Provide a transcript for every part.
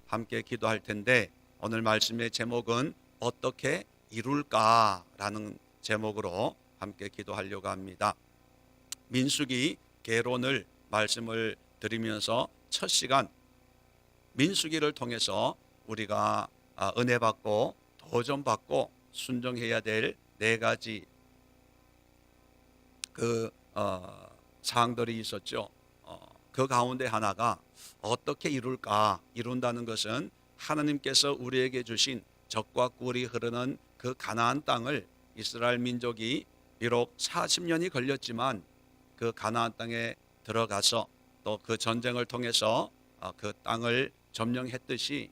함께 기도할 텐데, 오늘 말씀의 제목은 어떻게 이룰까라는 제목으로 함께 기도하려고 합니다. 민수기 개론을 말씀을 드리면서 첫 시간 민수기를 통해서 우리가 은혜 받고 도전 받고 순종해야 될 네 가지 사항들이 있었죠. 그 가운데 하나가 어떻게 이룬다는 것은 하나님께서 우리에게 주신 젖과 꿀이 흐르는 그 가나안 땅을 이스라엘 민족이 비록 40년이 걸렸지만 그 가나안 땅에 들어가서 또 그 전쟁을 통해서 그 땅을 점령했듯이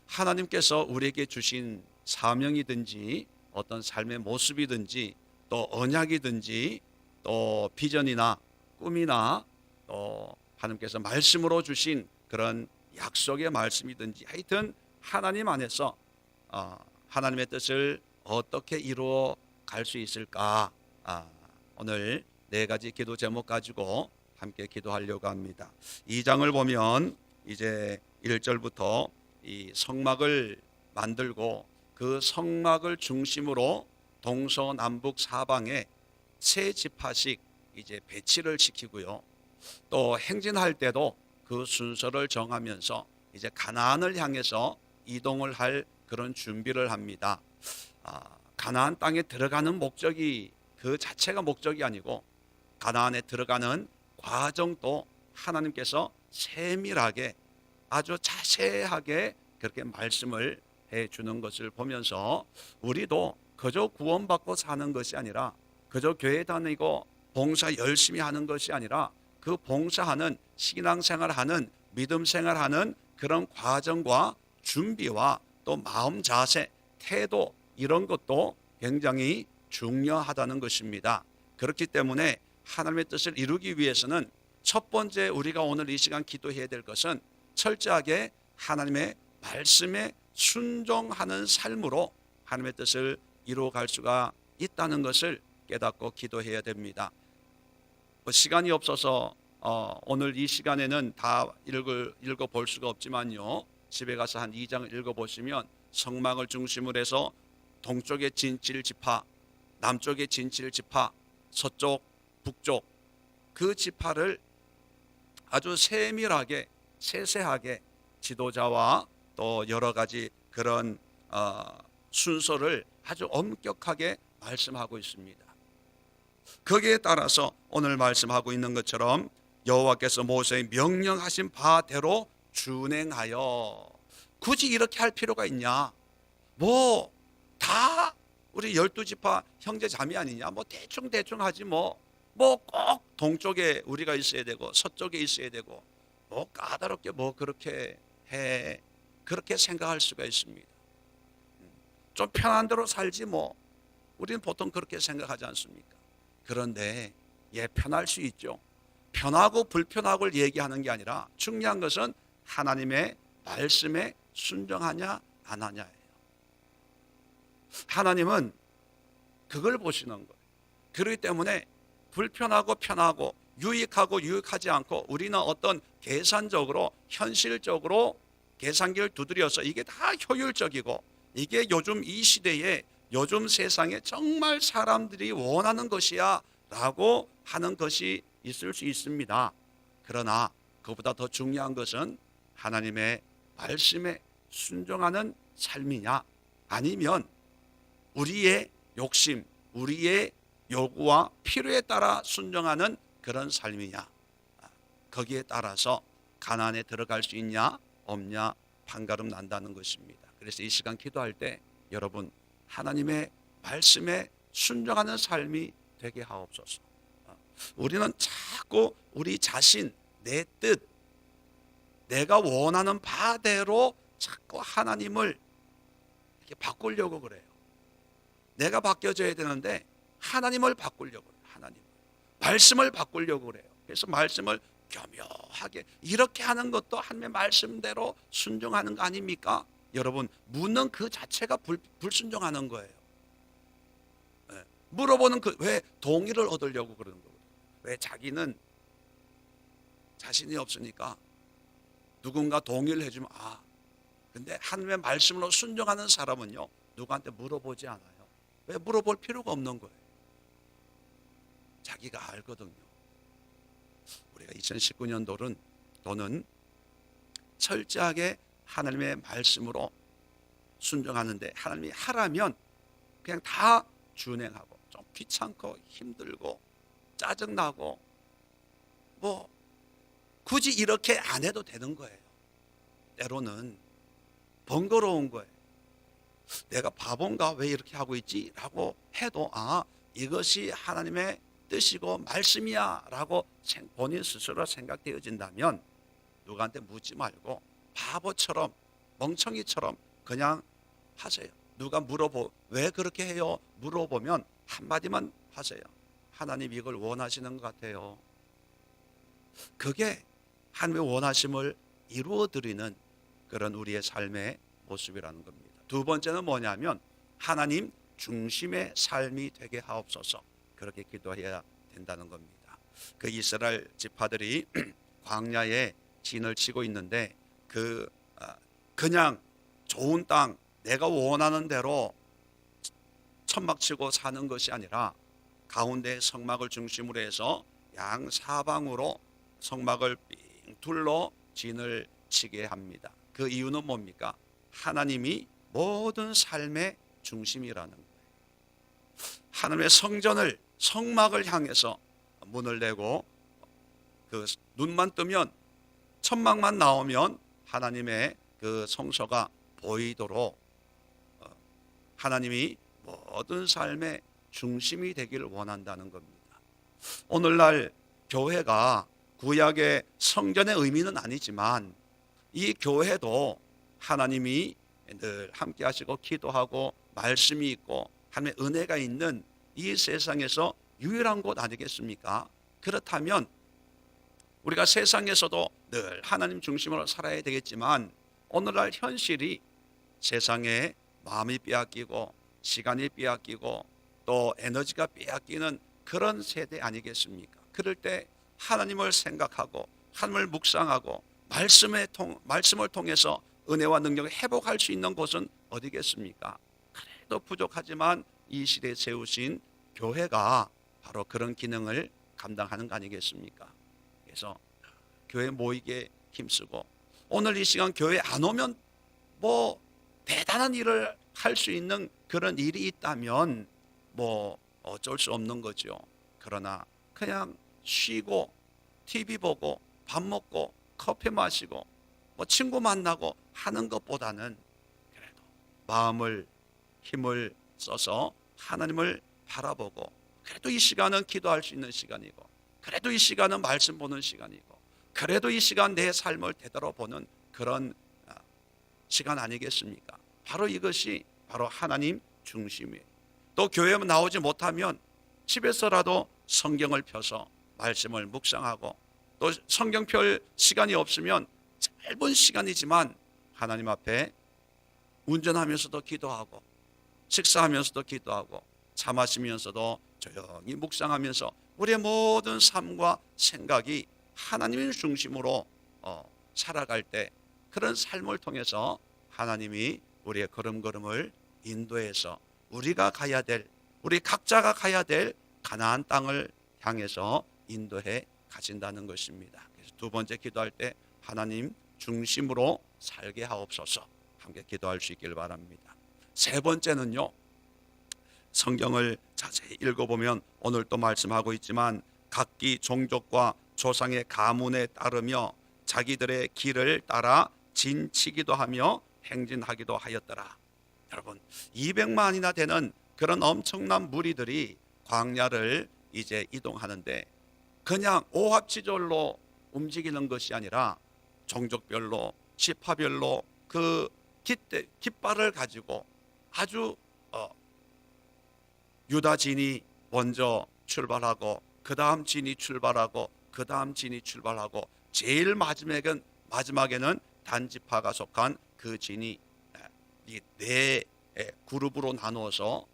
하나님께서 우리에게 주신 사명이든지 어떤 삶의 모습이든지 또 언약이든지 또 비전이나 꿈이나 또 하나님께서 말씀으로 주신 그런 약속의 말씀이든지 하여튼 하나님 안에서 하나님의 뜻을 어떻게 이루어 갈 수 있을까, 오늘 네 가지 기도 제목 가지고 함께 기도하려고 합니다. 2장을 보면 이제 1절부터 이 성막을 만들고 그 성막을 중심으로 동서남북 사방에 세 지파씩 이제 배치를 시키고요. 또 행진할 때도 그 순서를 정하면서 이제 가나안을 향해서 이동을 할 그런 준비를 합니다. 가나안 땅에 들어가는 목적이 그 자체가 목적이 아니고 가나안에 들어가는 과정도 하나님께서 세밀하게 아주 자세하게 그렇게 말씀을 해주는 것을 보면서 우리도 그저 구원받고 사는 것이 아니라 그저 교회 다니고 봉사 열심히 하는 것이 아니라 그 봉사하는 신앙생활하는 믿음생활하는 그런 과정과 준비와 또 마음 자세, 태도 이런 것도 굉장히 중요하다는 것입니다. 그렇기 때문에 하나님의 뜻을 이루기 위해서는 첫 번째 우리가 오늘 이 시간 기도해야 될 것은 철저하게 하나님의 말씀에 순종하는 삶으로 하나님의 뜻을 이루어갈 수가 있다는 것을 깨닫고 기도해야 됩니다. 시간이 없어서 오늘 이 시간에는 다 읽어볼 수가 없지만요, 집에 가서 한 2장을 읽어보시면 성막을 중심으로 해서 동쪽의 진칠 지파, 남쪽의 진칠 지파, 서쪽, 북쪽 그 지파를 아주 세밀하게 세세하게 지도자와 또 여러 가지 그런 순서를 아주 엄격하게 말씀하고 있습니다. 거기에 따라서 오늘 말씀하고 있는 것처럼 여호와께서 모세의 명령하신 바대로 준행하여, 굳이 이렇게 할 필요가 있냐, 뭐 다 우리 12지파 형제 자매 아니냐, 뭐 대충 하지 뭐 꼭 동쪽에 우리가 있어야 되고 서쪽에 있어야 되고 뭐 까다롭게 뭐 그렇게 해, 그렇게 생각할 수가 있습니다. 좀 편한 대로 살지 뭐, 우리는 보통 그렇게 생각하지 않습니까? 그런데 편할 수 있죠. 편하고 불편하고를 얘기하는 게 아니라 중요한 것은 하나님의 말씀에 순종하냐 안 하냐예요. 하나님은 그걸 보시는 거예요. 그렇기 때문에 불편하고 편하고 유익하고 유익하지 않고 우리는 어떤 계산적으로 현실적으로 계산기를 두드려서 이게 다 효율적이고 이게 요즘 이 시대에 요즘 세상에 정말 사람들이 원하는 것이야 라고 하는 것이 있을 수 있습니다. 그러나 그보다 더 중요한 것은 하나님의 말씀에 순종하는 삶이냐, 아니면 우리의 욕심, 우리의 요구와 필요에 따라 순종하는 그런 삶이냐, 거기에 따라서 가나안에 들어갈 수 있냐 없냐 판가름 난다는 것입니다. 그래서 이 시간 기도할 때 여러분 하나님의 말씀에 순종하는 삶이 되게 하옵소서. 우리는 자꾸 우리 자신, 내 뜻, 내가 원하는 바대로 자꾸 하나님을 이렇게 바꾸려고 그래요. 내가 바뀌어져야 되는데 하나님을 바꾸려고 그래요. 하나님 말씀을 바꾸려고 그래요. 그래서 말씀을 교묘하게 이렇게 하는 것도 하나님의 말씀대로 순종하는 거 아닙니까? 여러분 묻는 그 자체가 불순종하는 거예요. 물어보는 왜 동의를 얻으려고 그러는 거예요. 왜 자기는 자신이 없으니까 누군가 동의를 해주면 근데 하나님의 말씀으로 순종하는 사람은요, 누구한테 물어보지 않아요. 왜? 물어볼 필요가 없는 거예요. 자기가 알거든요. 우리가 2019년도는 또는 철저하게 하나님의 말씀으로 순종하는데, 하나님이 하라면 그냥 다 준행하고, 좀 귀찮고 힘들고 짜증나고 뭐 굳이 이렇게 안 해도 되는 거예요. 때로는 번거로운 거예요. 내가 바본가 왜 이렇게 하고 있지? 라고 해도 이것이 하나님의 뜻이고 말씀이야 라고 본인 스스로 생각되어진다면 누구한테 묻지 말고 바보처럼 멍청이처럼 그냥 하세요. 누가 왜 그렇게 해요? 물어보면 한마디만 하세요. 하나님 이걸 원하시는 것 같아요. 그게 하나님의 원하심을 이루어드리는 그런 우리의 삶의 모습이라는 겁니다. 두 번째는 뭐냐면 하나님 중심의 삶이 되게 하옵소서, 그렇게 기도해야 된다는 겁니다. 그 이스라엘 지파들이 광야에 진을 치고 있는데 그냥 좋은 땅 내가 원하는 대로 천막 치고 사는 것이 아니라 가운데 성막을 중심으로 해서 양 사방으로 성막을 삥 둘러 진을 치게 합니다. 그 이유는 뭡니까? 하나님이 모든 삶의 중심이라는 거예요. 하나님의 성막을 향해서 문을 내고 그 눈만 뜨면 천막만 나오면 하나님의 그 성소가 보이도록 하나님이 모든 삶의 중심이 되기를 원한다는 겁니다. 오늘날 교회가 구약의 성전의 의미는 아니지만 이 교회도 하나님이 늘 함께 하시고 기도하고 말씀이 있고 하나님의 은혜가 있는 이 세상에서 유일한 곳 아니겠습니까? 그렇다면 우리가 세상에서도 늘 하나님 중심으로 살아야 되겠지만 오늘날 현실이 세상에 마음이 빼앗기고 시간이 빼앗기고 또 에너지가 빼앗기는 그런 세대 아니겠습니까? 그럴 때 하나님을 생각하고 하나님을 묵상하고 말씀을 통해서 은혜와 능력을 회복할 수 있는 곳은 어디겠습니까? 그래도 부족하지만 이 시대에 세우신 교회가 바로 그런 기능을 감당하는 거 아니겠습니까? 그래서 교회 모이게 힘쓰고, 오늘 이 시간 교회 안 오면 뭐 대단한 일을 할 수 있는 그런 일이 있다면 뭐 어쩔 수 없는 거죠. 그러나 그냥 쉬고 TV 보고 밥 먹고 커피 마시고 뭐 친구 만나고 하는 것보다는 그래도 힘을 써서 하나님을 바라보고, 그래도 이 시간은 기도할 수 있는 시간이고, 그래도 이 시간은 말씀 보는 시간이고, 그래도 이 시간 내 삶을 되돌아보는 그런 시간 아니겠습니까? 바로 이것이 바로 하나님 중심이에요. 또 교회에 나오지 못하면 집에서라도 성경을 펴서 말씀을 묵상하고, 또 성경 펼 시간이 없으면 짧은 시간이지만 하나님 앞에 운전하면서도 기도하고, 식사하면서도 기도하고, 차 마시면서도 조용히 묵상하면서 우리의 모든 삶과 생각이 하나님의 중심으로 살아갈 때, 그런 삶을 통해서 하나님이 우리의 걸음걸음을 인도해서 우리 각자가 가야 될 가나안 땅을 향해서 인도해 가진다는 것입니다. 그래서 두 번째 기도할 때 하나님 중심으로 살게 하옵소서, 함께 기도할 수 있기를 바랍니다. 세 번째는요, 성경을 자세히 읽어보면 오늘 또 말씀하고 있지만 각기 종족과 조상의 가문에 따르며 자기들의 길을 따라 진치기도 하며 행진하기도 하였더라. 여러분, 200만이나 되는 그런 엄청난 무리들이 광야를 이제 이동하는데 그냥 오합지졸로 움직이는 것이 아니라 종족별로 지파별로 그 깃발을 가지고 아주 유다 진이 먼저 출발하고 그 다음 진이 출발하고 그 다음 진이 출발하고 제일 마지막에는 단지파가 속한 그 진이 네 그룹으로 나누어서,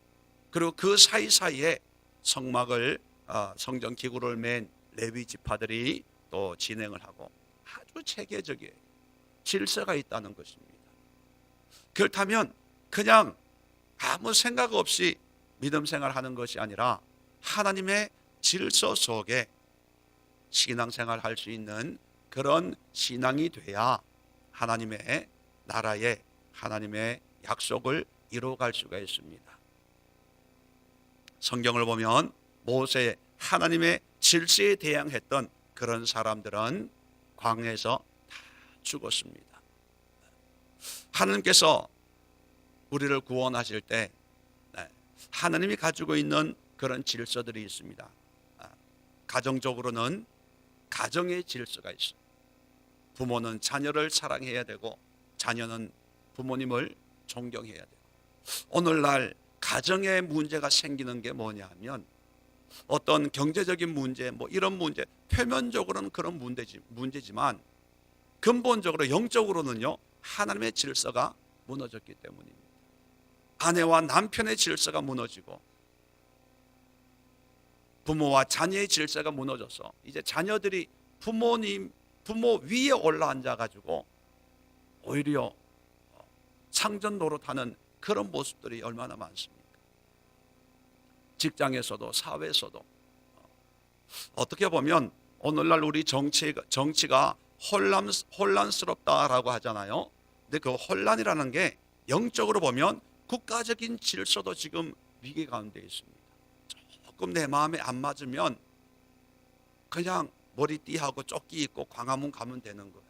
그리고 그 사이사이에 성전 기구를 맨 레위 지파들이 또 진행을 하고 아주 체계적인 질서가 있다는 것입니다. 그렇다면 그냥 아무 생각 없이 믿음 생활하는 것이 아니라 하나님의 질서 속에 신앙생활 할 수 있는 그런 신앙이 돼야 하나님의 나라에 하나님의 약속을 이루어갈 수가 있습니다. 성경을 보면 모세 하나님의 질서에 대항했던 그런 사람들은 광야에서 다 죽었습니다. 하나님께서 우리를 구원하실 때 하나님이 가지고 있는 그런 질서들이 있습니다. 가정적으로는 가정의 질서가 있습니다. 부모는 자녀를 사랑해야 되고 자녀는 부모님을 존경해야 되고, 오늘날 가정에 문제가 생기는 게 뭐냐 하면 어떤 경제적인 문제, 이런 문제, 표면적으로는 그런 문제지만 근본적으로 영적으로는요, 하나님의 질서가 무너졌기 때문입니다. 아내와 남편의 질서가 무너지고 부모와 자녀의 질서가 무너져서 이제 자녀들이 부모 위에 올라앉아 가지고 오히려 상전 노릇하는 그런 모습들이 얼마나 많습니까? 직장에서도 사회에서도 어떻게 보면 오늘날 우리 정치가 혼란스럽다라고 하잖아요. 근데 그 혼란이라는 게 영적으로 보면 국가적인 질서도 지금 위기 가운데 있습니다. 조금 내 마음에 안 맞으면 그냥 머리띠하고 조끼 입고 광화문 가면 되는 거예요.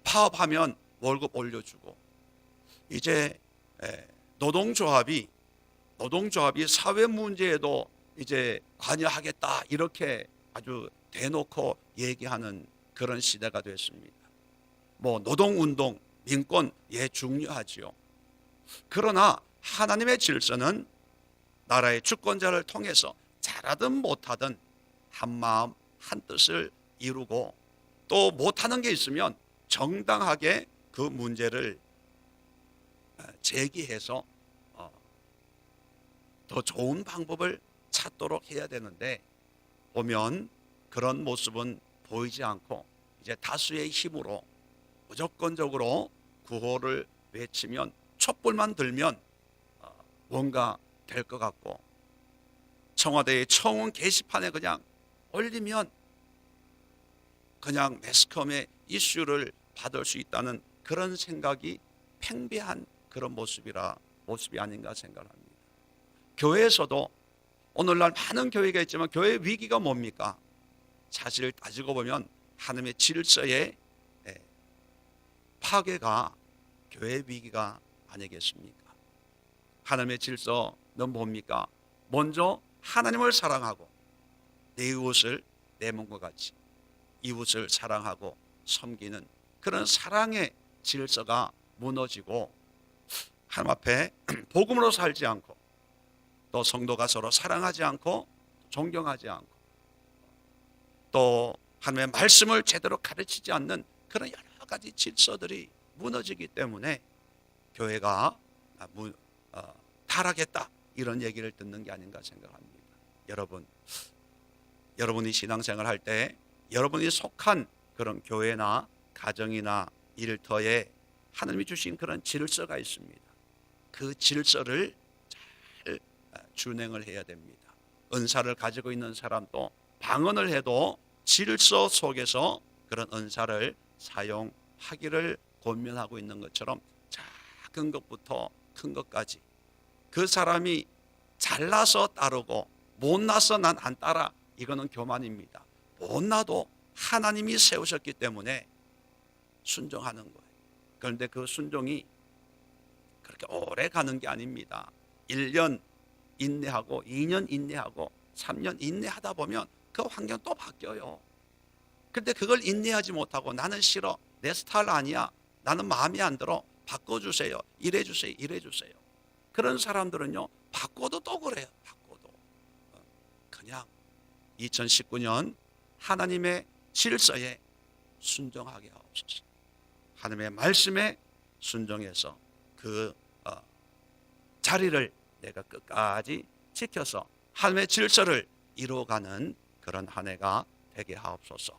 파업하면 월급 올려주고, 이제 노동조합이 사회 문제에도 이제 관여하겠다 이렇게 아주 대놓고 얘기하는 그런 시대가 됐습니다. 노동운동, 민권 중요하지요. 그러나 하나님의 질서는 나라의 주권자를 통해서 잘하든 못하든 한마음 한뜻을 이루고, 또 못하는 게 있으면 정당하게 그 문제를 제기해서 더 좋은 방법을 찾도록 해야 되는데, 보면 그런 모습은 보이지 않고 이제 다수의 힘으로 무조건적으로 구호를 외치면, 촛불만 들면 뭔가 될 것 같고, 청와대의 청원 게시판에 그냥 올리면 그냥 매스컴의 이슈를 받을 수 있다는 그런 생각이 팽배한 그런 모습이 아닌가 생각합니다. 교회에서도 오늘날 많은 교회가 있지만 교회의 위기가 뭡니까? 사실 따지고 보면 하나님의 질서의 파괴가 교회의 위기가 아니겠습니까? 하나님의 질서는 뭡니까? 먼저 하나님을 사랑하고 내 이웃을 내 몸과 같이 이웃을 사랑하고 섬기는 그런 사랑의 질서가 무너지고, 하나님 앞에 복음으로 살지 않고, 또 성도가 서로 사랑하지 않고 존경하지 않고, 또 하나님의 말씀을 제대로 가르치지 않는 그런 여러 가지 질서들이 무너지기 때문에 교회가 타락했다, 이런 얘기를 듣는 게 아닌가 생각합니다. 여러분이 신앙생활 할 때 여러분이 속한 그런 교회나 가정이나 일터에 하나님이 주신 그런 질서가 있습니다. 그 질서를 잘 준행을 해야 됩니다. 은사를 가지고 있는 사람도 방언을 해도 질서 속에서 그런 은사를 사용하기를 권면하고 있는 것처럼, 작은 것부터 큰 것까지 그 사람이 잘나서 따르고 못나서 난 안 따라, 이거는 교만입니다. 못나도 하나님이 세우셨기 때문에 순종하는 거예요. 그런데 그 순종이 그렇게 오래 가는 게 아닙니다. 1년 인내하고 2년 인내하고 3년 인내하다 보면 그 환경 또 바뀌어요. 그런데 그걸 인내하지 못하고 나는 싫어, 내 스타일 아니야, 나는 마음에 안 들어, 바꿔주세요, 이래주세요, 이래주세요. 그런 사람들은요, 바꿔도 또 그래요. 바꿔도 그냥 2019년 하나님의 질서에 순종하게 하옵소서. 하나님의 말씀에 순종해서 그 자리를 내가 끝까지 지켜서 하나님의 질서를 이루어가는 그런 한 해가 되게 하옵소서.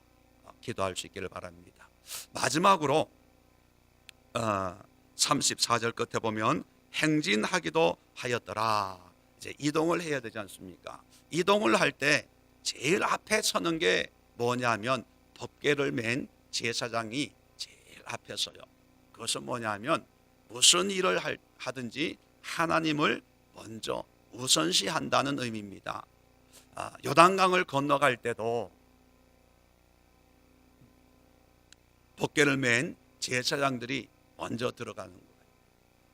기도할 수 있기를 바랍니다. 마지막으로 34절 끝에 보면 행진하기도 하였더라. 이제 이동을 해야 되지 않습니까? 이동을 할 때 제일 앞에 서는 게 뭐냐면 법궤를 맨 제사장이 제일 앞에 서요. 그것은 뭐냐면 무슨 일을 하든지 하나님을 먼저 우선시한다는 의미입니다. 요단강을 건너갈 때도 법궤를 맨 제사장들이 먼저 들어가는 거예요.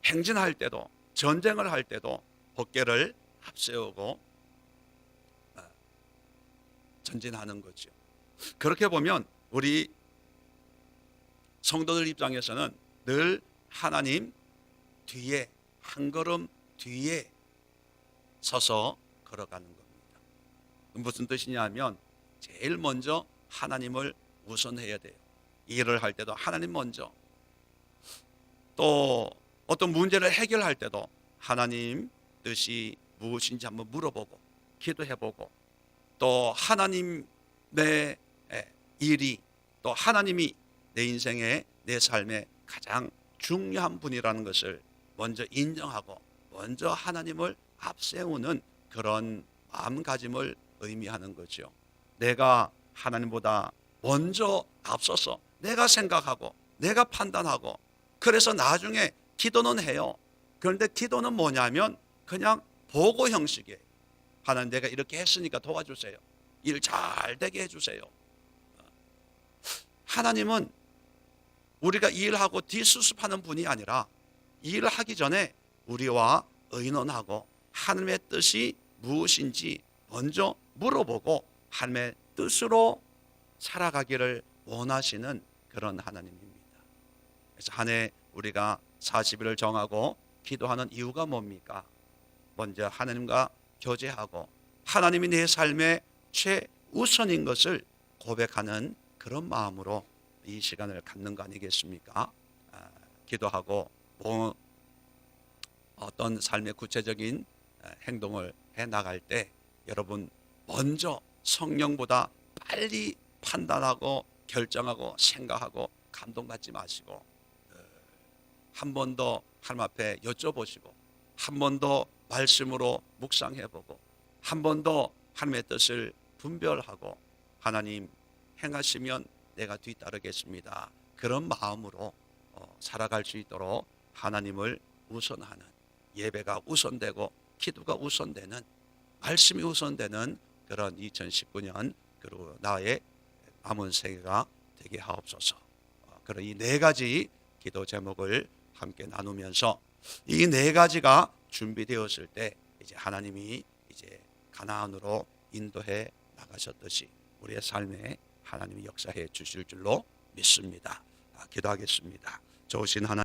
행진할 때도, 전쟁을 할 때도 법궤를 앞세우고 전진하는 거죠. 그렇게 보면 우리 성도들 입장에서는 늘 하나님 뒤에, 한 걸음 뒤에 서서 걸어가는 겁니다. 무슨 뜻이냐면 제일 먼저 하나님을 우선해야 돼요. 일을 할 때도 하나님 먼저, 또 어떤 문제를 해결할 때도 하나님 뜻이 무엇인지 한번 물어보고 기도해보고, 또 하나님의 일이, 또 하나님이 내 인생의, 내 삶의 가장 중요한 분이라는 것을 먼저 인정하고 먼저 하나님을 앞세우는 그런 마음가짐을 의미하는 거죠. 내가 하나님보다 먼저 앞서서 내가 생각하고 내가 판단하고, 그래서 나중에 기도는 해요. 그런데 기도는 뭐냐면 그냥 보고 형식이에요. 하나님, 내가 이렇게 했으니까 도와주세요. 일 잘 되게 해주세요. 하나님은 우리가 일하고 뒷수습하는 분이 아니라 일을 하기 전에 우리와 의논하고 하나님의 뜻이 무엇인지 먼저 물어보고 하나님의 뜻으로 살아가기를 원하시는 그런 하나님입니다. 그래서 한 해 우리가 40일을 정하고 기도하는 이유가 뭡니까? 먼저 하나님과 교제하고 하나님이 내 삶의 최우선인 것을 고백하는 그런 마음으로 이 시간을 갖는 거 아니겠습니까? 기도하고 어떤 삶의 구체적인 행동을 해 나갈 때 여러분 먼저 성령보다 빨리 판단하고 결정하고 생각하고 감동받지 마시고 한 번 더 하나님 앞에 여쭤보시고 한 번 더 말씀으로 묵상해보고 한 번 더 하나님의 뜻을 분별하고 하나님 행하시면 내가 뒤따르겠습니다. 그런 마음으로 살아갈 수 있도록 하나님을 우선하는, 예배가 우선되고 기도가 우선되는, 말씀이 우선되는 그런 2019년 그리고 나의 남은 생애가 되게 하옵소서. 그런 이 네 가지 기도 제목을 함께 나누면서 이 네 가지가 준비되었을 때 이제 하나님이 이제 가나안으로 인도해 나가셨듯이 우리의 삶에 하나님이 역사해 주실 줄로 믿습니다. 기도하겠습니다. 좋으신 하나님,